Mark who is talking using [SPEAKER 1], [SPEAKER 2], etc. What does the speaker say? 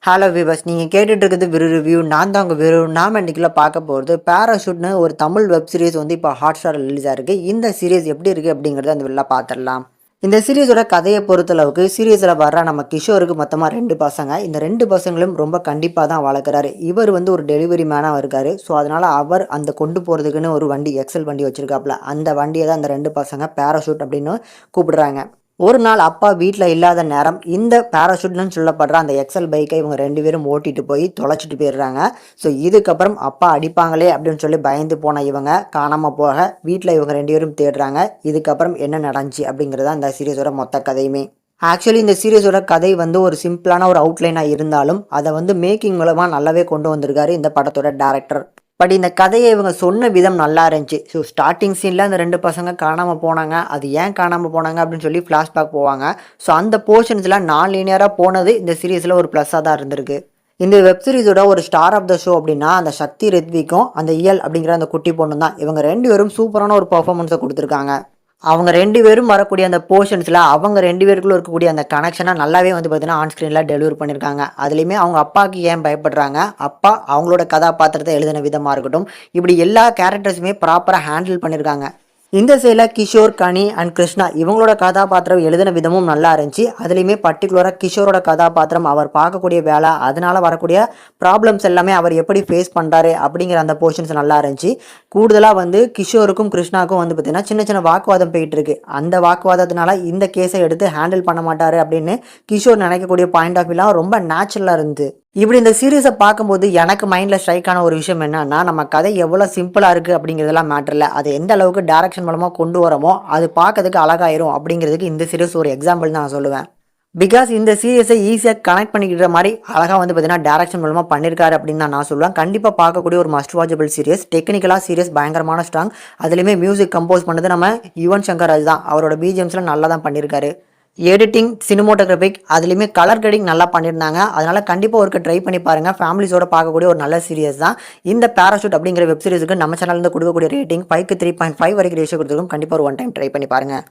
[SPEAKER 1] Hello viewers, நீங்கள் கேட்டுட்டு இருக்கிறது விரு ரிவ்யூ. நான் தான் உங்கள் விரு. நாம் இன்றைக்கில் பார்க்க போகிறது பேராஷூட்னு ஒரு தமிழ் வெப் சீரிஸ் வந்து இப்போ ஹாட்ஸ்டாரில் ரிலீஸ் ஆகிருக்கு. இந்த சீரிஸ் எப்படி இருக்குது அப்படிங்கிறத அந்த வெளில பார்த்துடலாம். இந்த சீரிஸோட கதையை பொறுத்தளவுக்கு சீரிஸில் வர்ற நம்ம கிஷோருக்கு மொத்தமாக 2 பசங்க. இந்த 2 பசங்களும் ரொம்ப கண்டிப்பாக தான் வளர்க்குறாரு. இவர் வந்து ஒரு டெலிவரி மேனாக இருக்கார். ஸோ அதனால் அவர் அந்த கொண்டு போகிறதுக்குன்னு ஒரு வண்டி, எக்ஸல் வண்டி வச்சுருக்காப்புல. அந்த வண்டியை தான் அந்த 2 பசங்க பேராஷூட் அப்படின்னு கூப்பிடுறாங்க. ஒரு நாள் அப்பா வீட்டில் இல்லாத நேரம் இந்த பேராஷூட்னு சொல்லப்படுற அந்த எக்ஸல் பைக்கை இவங்க 2 பேரும் ஓட்டிட்டு போய் தொலைச்சிட்டு போயிடுறாங்க. ஸோ இதுக்கப்புறம் அப்பா அடிப்பாங்களே அப்படின்னு சொல்லி பயந்து போன இவங்க காணாமல் போக வீட்டில் இவங்க 2 பேரும் தேடுறாங்க. இதுக்கப்புறம் என்ன நடந்துச்சு அப்படிங்கிறத அந்த சீரிஸோட மொத்த கதையுமே. ஆக்சுவலி இந்த சீரிஸோட கதை வந்து ஒரு சிம்பிளான ஒரு அவுட்லைனாக இருந்தாலும் அதை வந்து மேக்கிங் மூலமாக நல்லாவே கொண்டு வந்திருக்காரு இந்த படத்தோட டேரக்டர். பட் இந்த கதையை இவங்க சொன்ன விதம் நல்லா இருந்துச்சு. ஸோ ஸ்டார்டிங் சீனில் அந்த 2 பசங்க காணாமல் போனாங்க. அது ஏன் காணாமல் போனாங்க அப்படின்னு சொல்லி ஃப்ளாஷ்பேக் போவாங்க. ஸோ அந்த போர்ஷன்ஸில் நான் லீனியராக போனது இந்த சீரீஸில் ஒரு ப்ளஸ்ஸாக தான் இருந்திருக்கு. இந்த வெப் சீரிஸோட ஒரு ஸ்டார் ஆஃப் த ஷோ அப்படின்னா அந்த சக்தி ரித்விக்கும் அந்த இயல் அப்படிங்கிற அந்த குட்டி பொண்ணு தான். இவங்க 2 பேரும் சூப்பரான ஒரு பர்ஃபார்மன்ஸை கொடுத்துருக்காங்க. அவங்க 2 பேரும் வரக்கூடிய அந்த போர்ஷன்ஸில் அவங்க 2 பேருக்குள்ள இருக்கக்கூடிய அந்த கனெக்ஷனை நல்லாவே வந்து பார்த்தீங்கன்னா ஆன் ஸ்க்ரீனில் டெலிவர் பண்ணியிருக்காங்க. அதுலேயுமே அவங்க அப்பாவுக்கு ஏன் பயப்படுறாங்க, அப்பா அவங்களோட கதாபாத்திரத்தை எழுதின விதமாக இருக்கட்டும், இப்படி எல்லா கேரக்டர்ஸுமே ப்ராப்பராக ஹேண்டில் பண்ணியிருக்காங்க. இந்த சைடில் கிஷோர், கனி அண்ட் கிருஷ்ணா இவங்களோட கதாபாத்திரம் எழுதின விதமும் நல்லா இருந்துச்சு. அதுலேயுமே பர்டிகுலராக கிஷோரோட கதாபாத்திரம் அவர் பார்க்கக்கூடிய வேலை, அதனால் வரக்கூடிய ப்ராப்ளம்ஸ் எல்லாமே அவர் எப்படி ஃபேஸ் பண்ணுறாரு அப்படிங்கிற அந்த போர்ஷன்ஸ் நல்லா இருந்துச்சு. கூடுதலாக வந்து கிஷோருக்கும் கிருஷ்ணாவுக்கும் வந்து பார்த்திங்கன்னா சின்ன சின்ன வாக்குவாதம் போயிட்டு இருக்கு. அந்த வாக்குவாதத்தினால இந்த கேஸை எடுத்து ஹேண்டில் பண்ண மாட்டார் அப்படின்னு கிஷோர் நினைக்கக்கூடிய பாயிண்ட் ஆஃப் வியூலாம் ரொம்ப நேச்சுரலாக இருந்து. இப்படி இந்த சீரீஸை பார்க்கும்போது எனக்கு மைண்டில் ஸ்ட்ரைக் ஆன ஒரு விஷயம் என்னன்னா, நம்ம கதை எவ்வளோ சிம்பிளாக இருக்குது அப்படிங்கிறதெல்லாம் மேட்டர் இல்லை. அது எந்த அளவுக்கு டேரக்ஷன் மூலமாக கொண்டு வரமோ அது பார்க்கறதுக்கு அழகாயிரும் அப்படிங்கிறதுக்கு இந்த சீரீஸ் ஒரு எக்ஸாம்பிள் தான் நான் சொல்லுவேன். பிகாஸ் இந்த சீரியஸை ஈஸியாக கனெக்ட் பண்ணிக்கிற மாதிரி அழகாக வந்து பார்த்தீங்கன்னா டேரக்ஷன் மூலமாக பண்ணியிருக்காரு அப்படின்னு தான் நான் சொல்லுவேன். கண்டிப்பாக பார்க்கக்கூடிய ஒரு மஸ்ட் வாட்சபிள் சீரியஸ். டெக்னிக்கலாக சீரியஸ் பயங்கரமான ஸ்ட்ராங். அதுலேயுமே மியூசிக் கம்போஸ் பண்ணது நம்ம யுவன் சங்கர் ராஜ் தான். அவரோட பிஜிஎம்ஸ்லாம் நல்லா தான் பண்ணியிருக்காரு. எடிட்டிங், சினிமோட்டோகிராஃபிக், அதுலேயுமே கலர் கிரேடிங் நல்லா பண்ணியிருந்தாங்க. அதனால் கண்டிப்பாக ஒருக்க ட்ரை பண்ணி பாருங்கள். ஃபேமிலிஸோட பார்க்கக்கூடிய ஒரு நல்ல சீரியஸ் தான். இந்த பேராஷூட் அப்படிங்கிற வெப் சீரிஸுக்கு நம்ம சேனலில் கொடுக்கக்கூடிய ரேட்டிங் 5க்கு 3.5 வரைக்கும் ரேஷியோ கொடுத்துருக்கோம். கண்டிப்பாக ஒரு 1 டைம் ட்ரை பண்ணி பாருங்கள்.